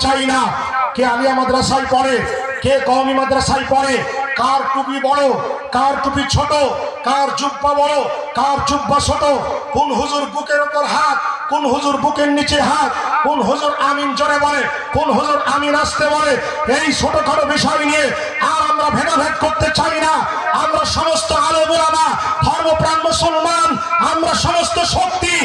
চাই না কে আলিয়া মাদ্রাসায় পড়ে, কে কওমি মাদ্রাসায় পড়ে, কার টুপি বড়, কার টুপি ছোট, কার জুব্বা বড়, কার জুব্বা ছোট, কোন হুজুর বুকের উপর হাত, কোন হুজুর বুকের নিচে হাত, কোন হুজুর আমিন জোরে বলে, কোন হুজুর আমিন আসতে বলে, এই ছোটখাটো বিষয় নিয়ে আর আমরা ভেদাভেদ করতে চাই না। আমরা সমস্ত আলেম ওলামা ধর্মপ্রাণ মুসলমান, আমরা সমস্ত শক্তি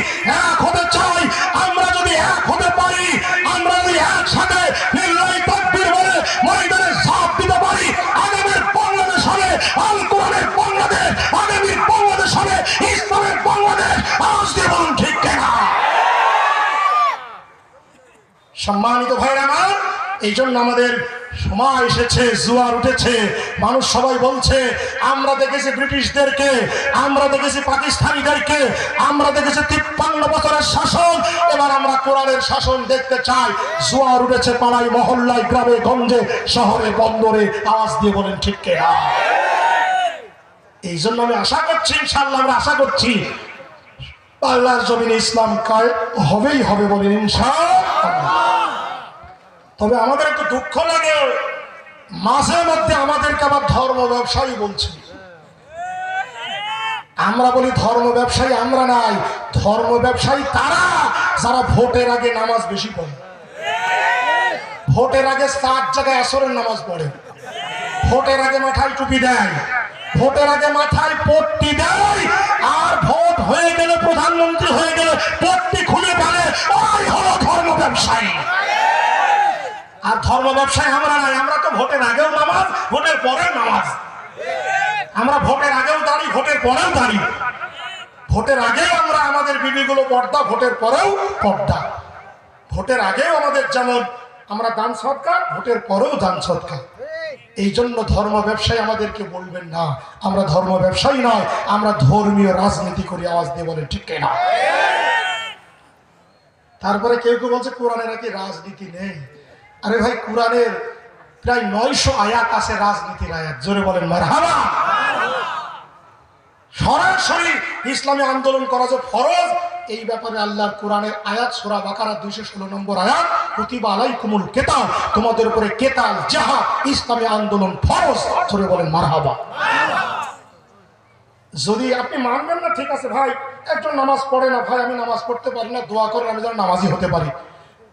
এক হতে চাই। আমরা যদি এক হতে পারি, আমরা যদি একসাথে লিল্লাহি তাকবীর বলে ময়দানে ঝাঁপ দিতে পারি, আগামীর বাংলাদেশ হবে আল কোরআনের বাংলাদেশ, আগামীর বাংলাদেশ হবে ইসলামের বাংলাদেশ। আওয়াজ দিয়ে বলুন ঠিক কিনা? সম্মানিত ভাইরা আমার, এই জন্য আমাদের সময় এসেছে, জোয়ার উঠেছে। মানুষ সবাই বলছে, আমরা দেখেছি ব্রিটিশদেরকে, আমরা দেখেছি পাকিস্তানিদেরকে, আমরা দেখেছি 53 বছরের শাসন, এবার আমরা কোরআনের শাসন দেখতে চাই। জোয়ার উঠেছে পাড়ায় মহল্লায়, গ্রামে গঞ্জে, শহরে বন্দরে। আওয়াজ দিয়ে বলেন ঠিক কিনা? এই জন্য আমি আশা করছি, ইনশাআল্লাহ আমরা আশা করছি আল্লাহর জমিনে ইসলাম কায়েম হবেই হবে বলেন ইনশাআল্লাহ। তবে আমাদের একটু দুঃখ লাগে, মাঝে মধ্যে আমাদেরকে আবার ধর্ম ব্যবসায়ী বলছে। আমরা বলি ধর্ম ব্যবসায়ী আমরা নাই, ধর্ম ব্যবসায়ী তারা যারা ভোটের আগে নামাজ বেশি পড়ে, ভোটের আগে 7 জায়গায় আসরের নামাজ পড়ে, ভোটের আগে মাথায় টুপি দেয়, ভোটের আগে মাথায় পট্টি দেয়, আর ভোট হয়ে গেলে, প্রধানমন্ত্রী হয়ে গেলে পট্টি খুলে ফেলে। ওই হলো ধর্ম ব্যবসায়ী। আর ধর্ম ব্যবসায় আমরা নাই, আমরা তো ভোটের আগেও নামাজ, ভোটের পরেও নামাজ। আমরা ভোটের আগেও দাঁড়ি, ভোটের পরেও দাঁড়ি। ভোটের আগেও আমরা আমাদের বিবিগুলো পর্দা, ভোটের পরেও পর্দা। ভোটের আগেও আমাদের যেমন আমরা দান সদকা, ভোটের পরেও দান সদকা। এই জন্য ধর্ম ব্যবসায়ী আমাদেরকে বলবেন না, আমরা ধর্ম ব্যবসায়ী নয়, আমরা ধর্মীয় রাজনীতি করি। আওয়াজ দিয়ে বলেন ঠিক কিনা? তারপরে কেউ কেউ বলছে কোরআনে নাকি রাজনীতি নেই। আরে ভাই, কোরআনের প্রায় 900 আয়াত আছে রাজনীতির আয়াত। জোরে বলেন মারহাবা। সরাসরি ইসলামী আন্দোলন করা যে ফরজ, এই ব্যাপারে আল্লাহর কোরআনের আয়াত সূরা বাকারা 216 নম্বর আয়াত, কুতিবা আলাইকুমুল কিতাল, তোমাদের উপরে কেতাল জিহাদ ইসলামী আন্দোলন ফরজ। জোরে বলেন মারহাবা। যদি আপনি মানবেন না, ঠিক আছে ভাই, একজন নামাজ পড়ে না, ভাই আমি নামাজ পড়তে পারি না, দোয়া করেন আমি যেন নামাজি হতে পারি।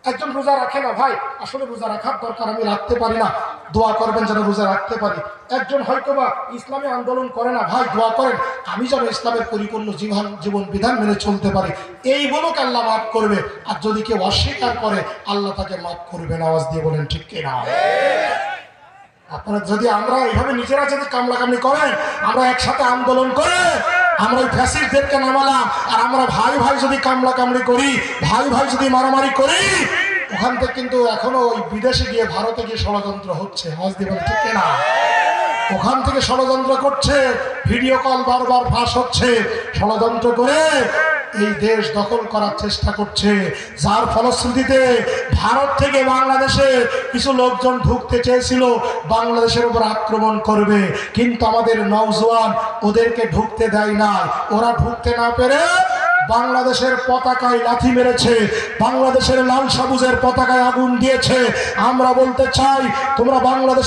একজন রোজা রাখে না, ভাই আসলে রোজা রাখার দরকার, আমি রাখতে পারি না, দোয়া করবেন যেন রোজা রাখতে পারি। একজন হয়তোবা ইসলামী আন্দোলন করে না, ভাই দোয়া করেন আমি যেন ইসলামের পরিপূর্ণ জীবন বিধান মেনে চলতে পারি। এই বলুক, আল্লাহ মাফ করবে। আর যদি কেউ অস্বীকার করে, আল্লাহ তাকে মাফ করবেন। আওয়াজ দিয়ে বলেন ঠিক কিনা? আপনারা যদি আমরা এইভাবে নিজেরা যদি কামলাকামলি করেন, আমরা একসাথে আন্দোলন করে আমরা ওই ফ্যাসিস্টদেরকে নামালাম, আর আমরা ভাই ভাই যদি কামলাকামলি করি, ভাই ভাই যদি মারামারি করি, ওখান থেকে কিন্তু এখনো ওই বিদেশে গিয়ে, ভারতে গিয়ে ষড়যন্ত্র হচ্ছে। আওয়াজ দিয়ে বলেন ঠিক কিনা? ওখান থেকে ষড়যন্ত্র করছে, ভিডিও কল বারবার ফাঁস হচ্ছে, ষড়যন্ত্র করে এই দেশ দখল করার চেষ্টা করছে। যার ফলশ্রুতিতে ভারত থেকে বাংলাদেশে কিছু লোকজন ঢুকতে চেয়েছিল, বাংলাদেশের উপর আক্রমণ করবে, কিন্তু আমাদের নওজোয়ান ওদেরকে ঢুকতে দেয় না। ওরা ঢুকতে না পেরে বাংলাদেশের পতাকায় লাথি মেরেছে, বাংলাদেশের লাল সবুজের পতাকায় আগুন দিয়েছে। আমরা বলতে চাই, তোমরা বাংলাদেশ